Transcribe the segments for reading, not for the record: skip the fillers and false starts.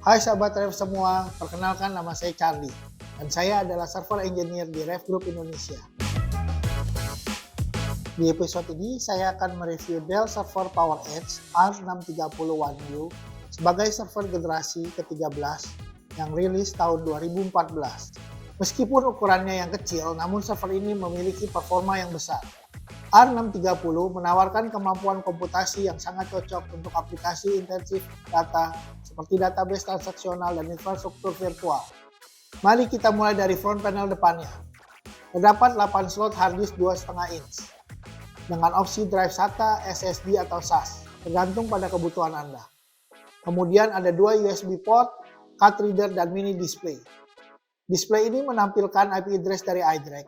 Hai sahabat Rev semua, perkenalkan nama saya Charlie dan saya adalah server engineer di Rev Group Indonesia. Di episode ini saya akan mereview Dell Server PowerEdge R630 One U sebagai server generasi ke-13 yang rilis tahun 2014. Meskipun ukurannya yang kecil, namun server ini memiliki performa yang besar. R630 menawarkan kemampuan komputasi yang sangat cocok untuk aplikasi intensif data seperti database transaksional dan infrastruktur virtual. Mari kita mulai dari front panel depannya. Terdapat 8 slot hard disk 2,5 inch dengan opsi drive SATA, SSD atau SAS, tergantung pada kebutuhan Anda. Kemudian ada 2 USB port, card reader, dan mini display. Display ini menampilkan IP address dari iDRAC.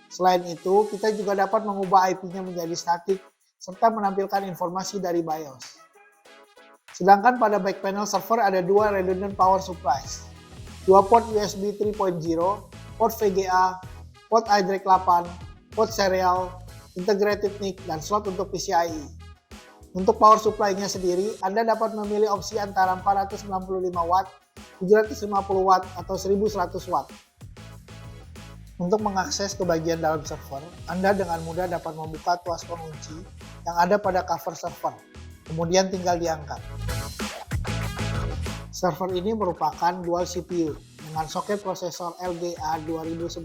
Selain itu, kita juga dapat mengubah IP-nya menjadi statik serta menampilkan informasi dari BIOS. Sedangkan pada back panel server ada 2 redundant power supplies, 2 port USB 3.0, port VGA, port iDRAC 8, port serial, integrated NIC, dan slot untuk PCIe. Untuk power supply-nya sendiri, Anda dapat memilih opsi antara 495 watt, 750 watt, atau 1100 watt. Untuk mengakses ke bagian dalam server, Anda dengan mudah dapat membuka tuas pengunci yang ada pada cover server, kemudian tinggal diangkat. Server ini merupakan dual CPU dengan soket prosesor LGA 2011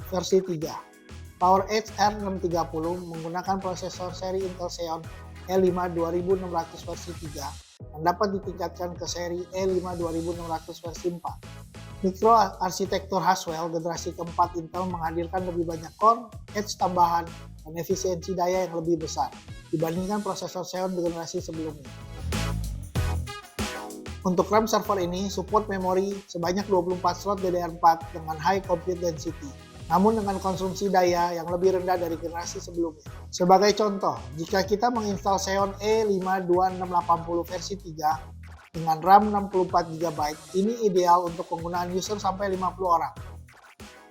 versi 3. PowerEdge R630 menggunakan prosesor seri Intel Xeon E5 2600 versi 3 yang dapat ditingkatkan ke seri E5 2600 versi 4. Mikroarsitektur Haswell generasi keempat Intel menghadirkan lebih banyak core, edge tambahan, dan efisiensi daya yang lebih besar dibandingkan prosesor Xeon generasi sebelumnya. Untuk RAM server ini, support memori sebanyak 24 slot DDR4 dengan high compute density, namun dengan konsumsi daya yang lebih rendah dari generasi sebelumnya. Sebagai contoh, jika kita menginstal Xeon E5 2680 versi 3, dengan RAM 64 GB, ini ideal untuk penggunaan user sampai 50 orang.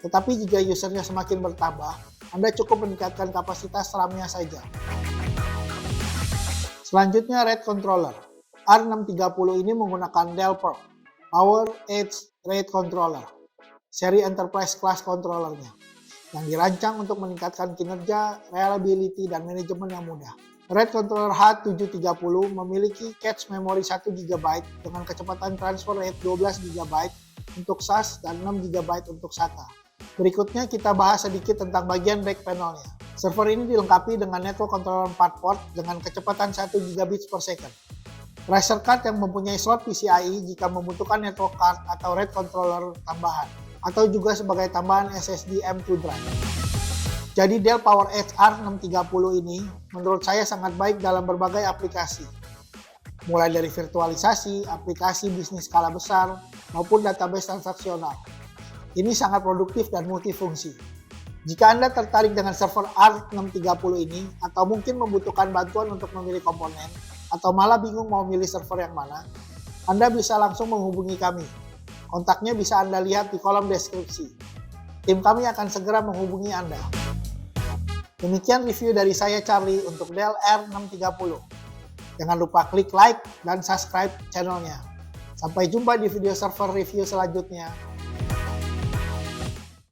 Tetapi jika usernya semakin bertambah, Anda cukup meningkatkan kapasitas RAM-nya saja. Selanjutnya RAID controller. R630 ini menggunakan Dell PERC PowerEdge RAID controller, seri Enterprise Class controllernya, yang dirancang untuk meningkatkan kinerja, reliability, dan manajemen yang mudah. RAID controller H730 memiliki cache memori 1 GB dengan kecepatan transfer rate 12 GB untuk SAS dan 6 GB untuk SATA. Berikutnya kita bahas sedikit tentang bagian back panelnya. Server ini dilengkapi dengan network controller 4 port dengan kecepatan 1 Gbps per second. Razer card yang mempunyai slot PCIe jika membutuhkan network card atau RAID controller tambahan, atau juga sebagai tambahan SSD M2 drive. Jadi Dell PowerEdge R630 ini menurut saya sangat baik dalam berbagai aplikasi. Mulai dari virtualisasi, aplikasi bisnis skala besar, maupun database transaksional. Ini sangat produktif dan multifungsi. Jika Anda tertarik dengan server R630 ini, atau mungkin membutuhkan bantuan untuk memilih komponen, atau malah bingung mau milih server yang mana, Anda bisa langsung menghubungi kami. Kontaknya bisa Anda lihat di kolom deskripsi. Tim kami akan segera menghubungi Anda. Demikian review dari saya Charlie untuk Dell R630. Jangan lupa klik like dan subscribe channelnya. Sampai jumpa di video server review selanjutnya.